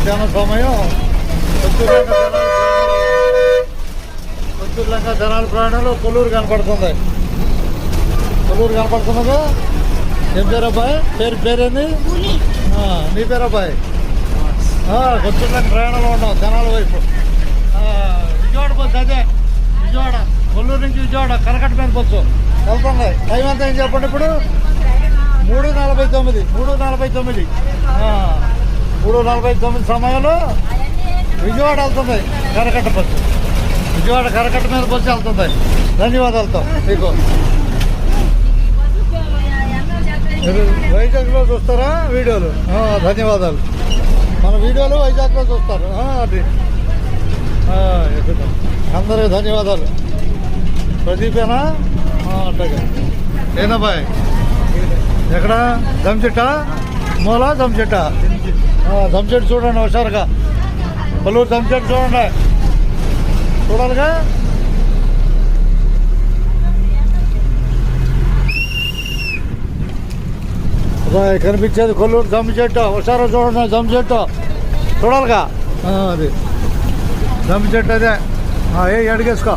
మధ్యాహ్నం సమయం కొత్తూరు లంక జనాల ప్రయాణంలో కొల్లూరు కనపడుతుంది. కొల్లూరు కనపడుతుందిగా. ఏం పేరు అబ్బాయి? పేరేంది? నీ పేరు అబ్బాయి? కొత్తూరు లంక ప్రయాణంలో ఉన్నాం జనాల వైపు. విజయవాడ బస్సు అదే, విజయవాడ కొల్లూరు నుంచి విజయవాడ కరకట్ట మీద బస్సు వెళ్తుంది. టైం ఎంత ఏం చెప్పండి ఇప్పుడు? 3:49 3:49 సమయంలో విజయవాడ వెళ్తుంది కరకట్ట బస్సు. విజయవాడ కరకట్ట మీద బస్సు వెళ్తుంది. ధన్యవాదాలతో మీకు. మీరు వైజాగ్లో చూస్తారా వీడియోలు? ధన్యవాదాలు. మన వీడియోలు వైజాగ్లో చూస్తారు. అది అందరికీ ధన్యవాదాలు. ప్రదీపేనా? అట్టగా ఏనాబాయ్ ఎక్కడ? జంచెట్ట మూల జంచెట్ట. జంచెట్టు చూడండి హుషారుగా. కొల్లూరు జంచెట్టు చూడండి. చూడాలిగా. కనిపించేది కొల్లూరు జంచెట్టు. హుషారు చూడండి. జంచెట్టు చూడాలిగా. అది జంచెట్టు అదే. అడిగేసుకో.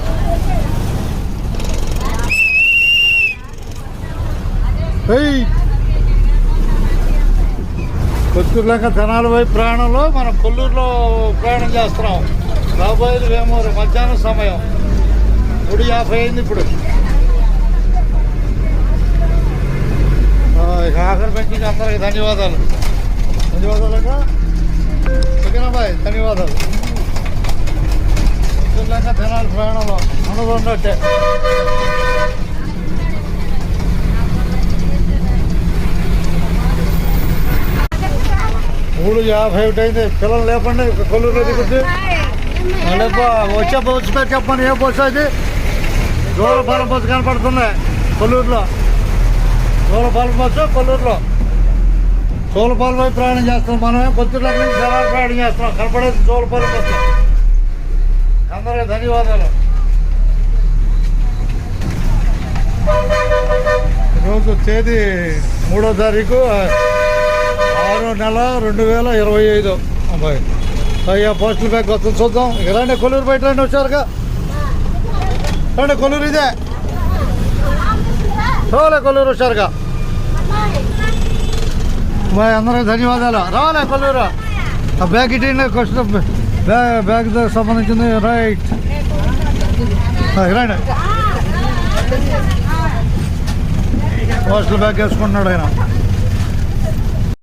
కొత్తూరు లంక తెనాలి వైపు ప్రయాణంలో మనం కొల్లూరులో ప్రయాణం చేస్తున్నాం. రాబోయేది వేమూరు. మధ్యాహ్నం సమయం 3:50 అయింది ఇప్పుడు. ఆఖరి పెంచి అందరికి ధన్యవాదాలు. ధన్యవాదాలుగా ఓకేనాబాయ్. ధన్యవాదాలు. కొత్తూరు లంక తెనాలి ప్రయాణంలో అనుకున్నట్టే. 3:51 అయింది. పిల్లలు లేపండి. కొల్లూరులో దిగుద్ది. వచ్చే బస్సు పేరు చెప్పండి. ఏ బస్సు అది? దూరపాలెం బస్సు కనపడుతుంది కొల్లూరులో. దూరపాలెం బస్సు కొల్లూరులో. సోలపాలెం వైపు ప్రయాణం చేస్తున్నాం. మనమే కొత్తూరులో నుంచి జనాలు ప్రయాణం చేస్తున్నాం. కనపడేది సోలపాలెం బస్సు. అందరికీ ధన్యవాదాలు. ఈరోజు తేదీ 3వ తారీఖు 6వ నెల 2025. అబ్బాయి అయ్యా పోస్టల్ బ్యాగ్ వస్తుంది చూద్దాం. రండి కొల్లూరు బయట రండి. వచ్చారుగా రండి. కొల్లూరు ఇదే. రావాలే కొల్లూరు వచ్చారుగా. బాయ్ అందరికి ధన్యవాదాలు. రావాలే కొల్లూరు. ఆ బ్యాగ్ ఇటీండి. క్వశ్చన్ బ్యాగ్ సంబంధించింది. రైట్ రండి. పోస్టల్ బ్యాగ్ వేసుకుంటున్నాడు ఆయన.